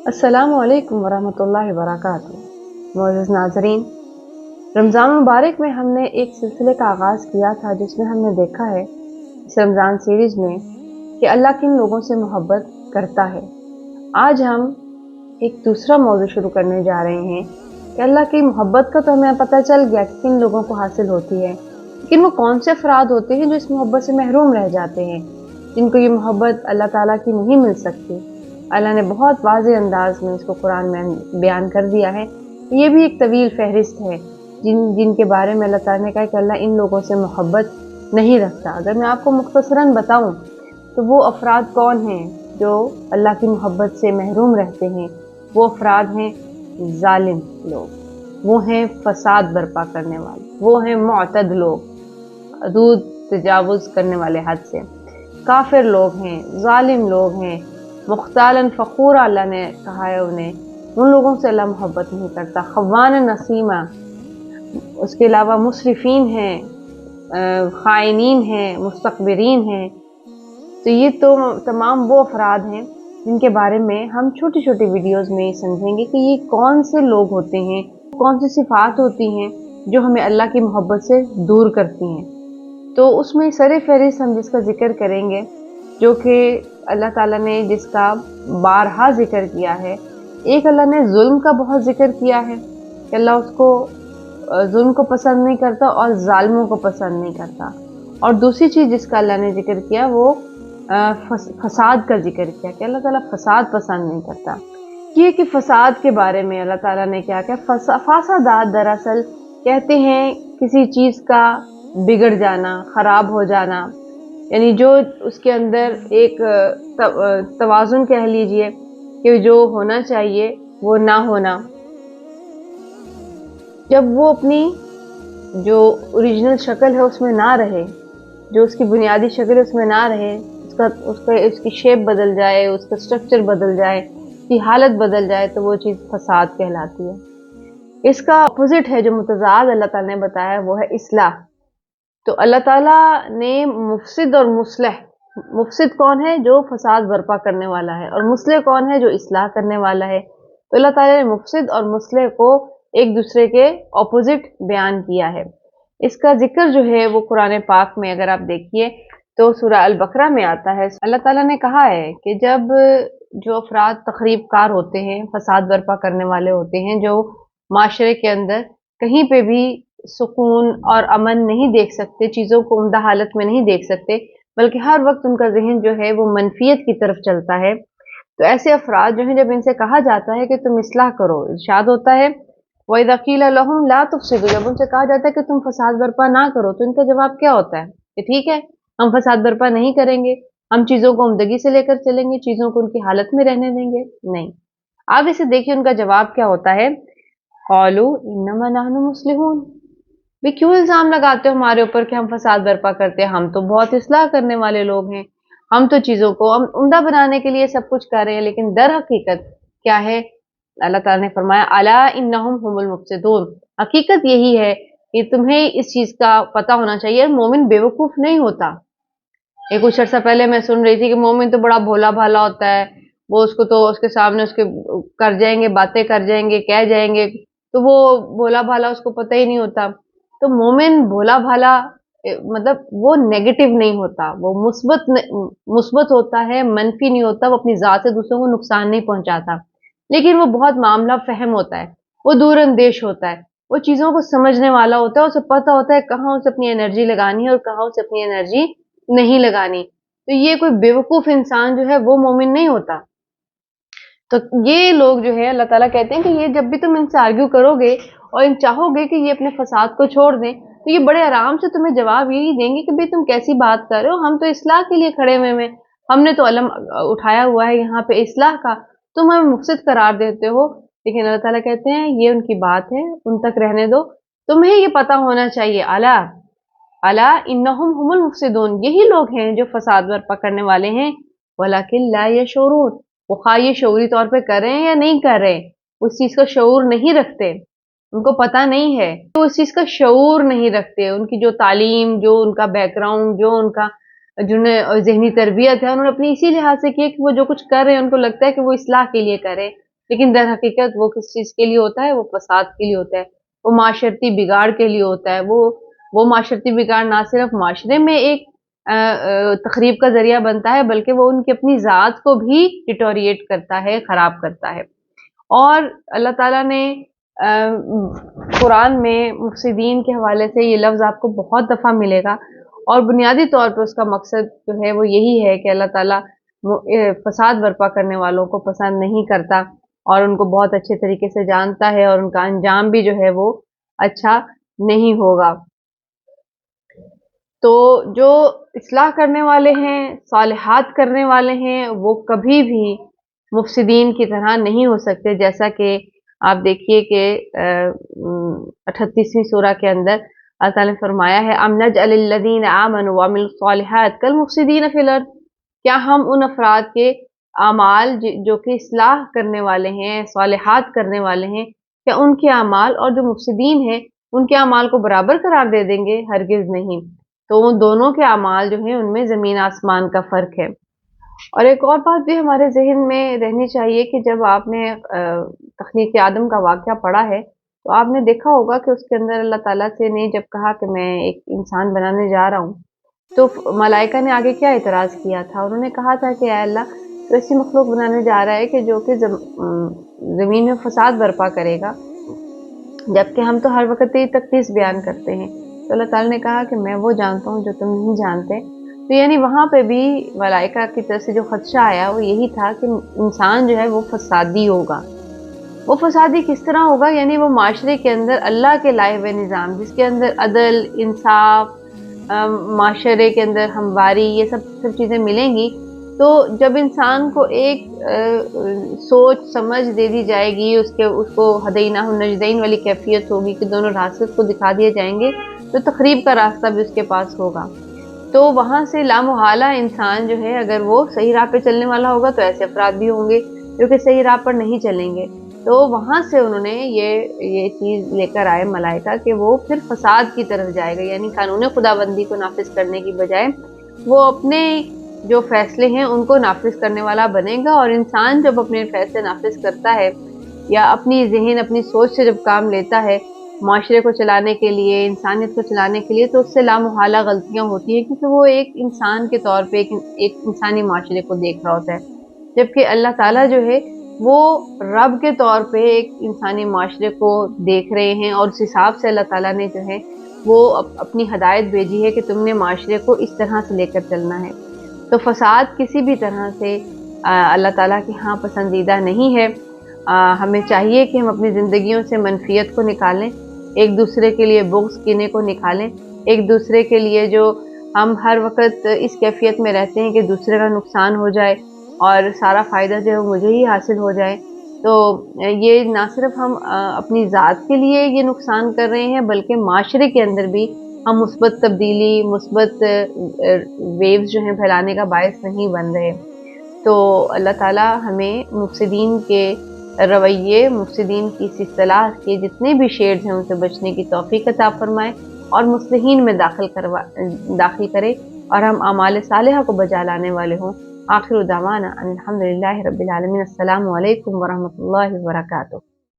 अस्सलामु अलैकुम वरहमतुल्लाहि वबरकातुहू। मोअज़्ज़िज़ नाज़रीन, रमज़ान मुबारक में हमने एक सिलसिले का आगाज़ किया था जिसमें हमने देखा है इस रमज़ान सीरीज़ में कि अल्लाह किन लोगों से मोहब्बत करता है। आज हम एक दूसरा मौज़ू शुरू करने जा रहे हैं कि अल्लाह की मोहब्बत का तो हमें पता चल गया कि किन लोगों को हासिल होती है, लेकिन वो कौन से अफ़राद होते हैं जो इस मोहब्बत से महरूम रह जाते हैं, जिनको ये मोहब्बत अल्लाह ताला की नहीं मिल सकती। अल्लाह ने बहुत वाज़ेह अंदाज में इसको कुरान में बयान कर दिया है। ये भी एक तवील फहरिस्त है जिनके बारे में अल्लाह ताला ने कहा कि अल्लाह इन लोगों से मोहब्बत नहीं रखता। अगर मैं आपको मुख्तसरन बताऊं तो वो अफराद कौन हैं जो अल्लाह की मोहब्बत से महरूम रहते हैं। वो अफराद हैं जालिम लोग, वो हैं फसाद बर्पा करने वाले, वो हैं मुअतद लोग, हदूद तजावुज़ करने वाले हद से, काफिर लोग हैं, जालिम लोग हैं, मुख्तालन फ़खूर अल्लाह ने कहा है उन्हें, उन लोगों से अल्लाह मोहब्बत नहीं करता। खवान नसीमा, उसके अलावा मुसरिफीन हैं, खाइनीन हैं, मुस्तकबिरीन हैं। तो ये तो तमाम वो अफराद हैं जिनके बारे में हम छोटी छोटी वीडियोस में समझेंगे कि ये कौन से लोग होते हैं, कौन सी सिफात होती हैं जो हमें अल्लाह की मोहब्बत से दूर करती हैं। तो उसमें सरे फहरिस्त हम जिसका जिक्र करेंगे, जो कि अल्लाह ताला ने जिसका बारहा जिक्र किया है। एक, अल्लाह ने जुल्म का बहुत जिक्र किया है कि अल्लाह उसको जुल्म को पसंद नहीं करता और जालिमों को पसंद नहीं करता। और दूसरी चीज़ जिसका अल्लाह ने जिक्र किया वो फसाद का जिक्र किया कि अल्लाह ताला फसाद पसंद नहीं करता। ये कि फसाद के बारे में अल्लाह ताला ने क्या कहा, फसादात दरअसल कहते हैं किसी चीज़ का बिगड़ जाना, ख़राब हो जाना, यानी जो उसके अंदर एक तवाज़ुन कह लीजिए कि जो होना चाहिए वो ना होना। जब वो अपनी जो ओरिजिनल शक्ल है उसमें ना रहे, जो उसकी बुनियादी शक्ल है उसमें ना रहे, उसकी शेप बदल जाए, उसका स्ट्रक्चर बदल जाए, उसकी हालत बदल जाए, तो वो चीज़ फसाद कहलाती है। इसका अपोजिट है जो मुतज़ाद अल्लाह ताला ने बताया वो है इस्लाह। तो अल्लाह ताला ने मुफसिद और मुस्लिह, मुफसिद कौन है जो फसाद बर्पा करने वाला है, और मुस्लिह कौन है जो इस्लाह करने वाला है। तो अल्लाह ताला ने मुफसिद और मुस्लिह को एक दूसरे के ऑपोजिट बयान किया है। इसका जिक्र जो है वो कुरान पाक में अगर आप देखिए तो सूरह अल बकरा में आता है। अल्लाह ताला ने कहा है कि जब जो अफराद तखरीब कार होते हैं, फसाद बर्पा करने वाले होते हैं, जो माशरे के अंदर कहीं पे भी सुकून और अमन नहीं देख सकते, चीज़ों को उम्दा हालत में नहीं देख सकते, बल्कि हर वक्त उनका जहन जो है वो मनफियत की तरफ चलता है, तो ऐसे अफराद जो हैं जब इनसे कहा जाता है कि तुम इस्लाह करो, इरशाद होता है वइज़ा क़ील लहुम ला तुफ़सिदू, जब उनसे कहा जाता है कि तुम फसाद बर्पा ना करो, तो इनका जवाब क्या होता है कि ठीक है, हम फसाद बर्पा नहीं करेंगे, हम चीज़ों को उम्दगी से लेकर चलेंगे, चीज़ों को उनकी हालत में रहने देंगे। नहीं, आप इसे देखिए उनका जवाब क्या होता है, क़ालू इन्नमा नहनु मुस्लिहून। वे क्यों इल्ज़ाम लगाते हो हमारे ऊपर कि हम फसाद बर्पा करते हैं, हम तो बहुत इस्लाह करने वाले लोग हैं, हम तो चीज़ों को हम उम्दा बनाने के लिए सब कुछ कर रहे हैं। लेकिन दर हकीकत क्या है, अल्लाह ताला ने फरमाया अला इन्नहुम हुमुल मुफ़सिदून, हकीकत यही है कि तुम्हें इस चीज़ का पता होना चाहिए, मोमिन बेवकूफ़ नहीं होता। ये कुछ अर्सा पहले मैं सुन रही थी कि मोमिन तो बड़ा भोला भाला होता है, वो उसको तो उसके सामने उसके कर जाएंगे, बातें कर जाएंगे, कह जाएंगे, तो वो भोला भाला उसको पता ही नहीं होता। तो मोमिन भोला भाला मतलब वो नेगेटिव नहीं होता, वो मुस्बत होता है, मनफी नहीं होता, वो अपनी ज़ात से दूसरों को नुकसान नहीं पहुंचाता। लेकिन वो बहुत मामला फ़हम होता है, वो दूरअंदेश होता है, वो चीज़ों को समझने वाला होता है, उसे पता होता है कहाँ उसे अपनी एनर्जी लगानी है और कहाँ उसे अपनी एनर्जी नहीं लगानी। तो ये कोई बेवकूफ़ इंसान जो है वो मोमिन नहीं होता। तो ये लोग जो है अल्लाह ताला कहते हैं कि ये जब भी तुम इनसे आर्ग्यू करोगे और इन चाहोगे कि ये अपने फसाद को छोड़ दें, तो ये बड़े आराम से तुम्हें जवाब यही देंगे कि भाई तुम कैसी बात कर रहे हो, हम तो इस्लाह के लिए खड़े हुए हैं, हमने तो अलम उठाया हुआ है यहाँ पे इस्लाह का, तुम हमें मुफसिद करार देते हो। लेकिन अल्लाह ताला कहते हैं ये उनकी बात है, उन तक रहने दो, तुम्हें ये पता होना चाहिए अला अला इन्नहुम हुमुल मुफसिदून, यही लोग हैं जो फसाद बर्पा करने वाले हैं, वलाकिन ला यशऊरून, वो खा ये शऊरी तौर पे कर रहे हैं या नहीं कर रहे, उस चीज का शऊर नहीं रखते, उनको पता नहीं है, तो उस चीज का शऊर नहीं रखते। उनकी जो तालीम, जो उनका बैकग्राउंड, जो उनका जिन्हें जहनी तरबियत है, उन्होंने अपनी इसी लिहाज से की कि वो जो कुछ कर रहे हैं उनको लगता है कि वो इस्लाह के लिए करें, لیکن در حقیقت وہ کس چیز کے لیے ہوتا ہے؟ وہ فساد کے لیے ہوتا ہے، وہ معاشرتی بگاڑ کے لیے ہوتا ہے۔ وہ معاشرتی بگاڑ نہ صرف معاشرے میں ایک تخریب کا ذریعہ بنتا ہے، بلکہ وہ ان کی اپنی ذات کو بھی ڈیٹوریٹ کرتا ہے، خراب کرتا ہے۔ اور اللہ تعالیٰ نے قرآن میں مفسدین کے حوالے سے یہ لفظ آپ کو بہت دفعہ ملے گا، اور بنیادی طور پہ اس کا مقصد جو ہے وہ یہی ہے کہ اللہ تعالیٰ فساد برپا کرنے والوں کو پسند نہیں کرتا، اور ان کو بہت اچھے طریقے سے جانتا ہے، اور ان کا انجام بھی جو ہے وہ اچھا نہیں ہوگا۔ تو جو اصلاح کرنے والے ہیں، صالحات کرنے والے ہیں، وہ کبھی بھی مفسدین کی طرح نہیں ہو سکتے، جیسا کہ آپ دیکھیے کہ 38ویں سورہ کے اندر اللہ تعالیٰ نے فرمایا ہے ام نجعل الذین آمنوا وعملوا الصالحات کالمفسدین فی الارض، کیا ہم ان افراد کے اعمال جو کہ اصلاح کرنے والے ہیں، صالحات کرنے والے ہیں، کیا ان کے اعمال اور جو مفسدین ہیں ان کے اعمال کو برابر قرار دے دیں گے؟ ہرگز نہیں۔ تو ان دونوں کے اعمال جو ہیں ان میں زمین آسمان کا فرق ہے۔ اور ایک اور بات بھی ہمارے ذہن میں رہنی چاہیے کہ جب آپ نے تخلیق آدم کا واقعہ پڑھا ہے تو آپ نے دیکھا ہوگا کہ اس کے اندر اللہ تعالیٰ سے نے جب کہا کہ میں ایک انسان بنانے جا رہا ہوں، تو ملائکہ نے آگے کیا اعتراض کیا تھا؟ انہوں نے کہا تھا کہ اے اللہ، تو ایسی مخلوق بنانے جا رہا ہے کہ جو کہ زمین میں فساد برپا کرے گا، جبکہ ہم تو ہر وقت یہ تقدیس بیان کرتے ہیں۔ تو اللہ تعالیٰ نے کہا کہ میں وہ جانتا ہوں جو تم نہیں جانتے۔ تو یعنی وہاں پہ بھی ملائکہ کی طرف سے جو خدشہ آیا وہ یہی تھا کہ انسان جو ہے وہ فسادی ہوگا۔ وہ فسادی کس طرح ہوگا؟ یعنی وہ معاشرے کے اندر اللہ کے لائے ہوئے نظام، جس کے اندر عدل، انصاف، معاشرے کے اندر ہمواری، یہ سب چیزیں ملیں گی، تو جب انسان کو ایک سوچ سمجھ دے دی جائے گی، اس کو ہدیناہ النجدین والی کیفیت ہوگی کہ دونوں راستے کو دکھا دیے جائیں گے، تو تقریب کا راستہ بھی اس کے پاس ہوگا۔ تو وہاں سے لامحالہ انسان جو ہے اگر وہ صحیح راہ پہ چلنے والا ہوگا تو ایسے افراد بھی ہوں گے جو کہ صحیح راہ پر نہیں چلیں گے۔ تو وہاں سے انہوں نے یہ چیز لے کر آئے ملائکہ کہ وہ پھر فساد کی طرف جائے گا، یعنی قانون خداوندی کو نافذ کرنے کی بجائے وہ اپنے جو فیصلے ہیں ان کو نافذ کرنے والا بنے گا۔ اور انسان جب اپنے فیصلے نافذ کرتا ہے یا اپنی ذہن اپنی سوچ سے جب کام لیتا ہے معاشرے کو چلانے کے لیے، انسانیت کو چلانے کے لیے، تو اس سے لامحالہ غلطیاں ہوتی ہیں، کیونکہ وہ ایک انسان کے طور پہ ایک انسانی معاشرے کو دیکھ رہا ہوتا ہے، جبکہ اللہ تعالیٰ جو ہے وہ رب کے طور پہ ایک انسانی معاشرے کو دیکھ رہے ہیں، اور اس حساب سے اللہ تعالیٰ نے جو ہے وہ اپنی ہدایت بھیجی ہے کہ تم نے معاشرے کو اس طرح سے لے کر چلنا ہے۔ تو فساد کسی بھی طرح سے اللہ تعالیٰ کے ہاں پسندیدہ نہیں ہے۔ ہمیں چاہیے کہ ہم اپنی زندگیوں سے منفیت کو نکالیں، ایک دوسرے کے لیے بغض کینے کو نکالیں، ایک دوسرے کے لیے جو ہم ہر وقت اس کیفیت میں رہتے ہیں کہ دوسرے کا نقصان ہو جائے اور سارا فائدہ جو ہے مجھے ہی حاصل ہو جائے، تو یہ نہ صرف ہم اپنی ذات کے لیے یہ نقصان کر رہے ہیں بلکہ معاشرے کے اندر بھی ہم مثبت تبدیلی، مثبت ویوز جو ہیں پھیلانے کا باعث نہیں بن رہے۔ تو اللہ تعالیٰ ہمیں مفسدین کے رویے، مفسدین کی اس اصطلاح کے جتنے بھی شیڈز ہیں ان سے بچنے کی توفیق عطا فرمائے اور مصلحین میں داخل کرے، اور ہم اعمال صالحہ کو بجا لانے والے ہوں۔ آخر دعوانا ان الحمدللہ رب العالمین۔ السلام علیکم ورحمۃ اللہ وبرکاتہ۔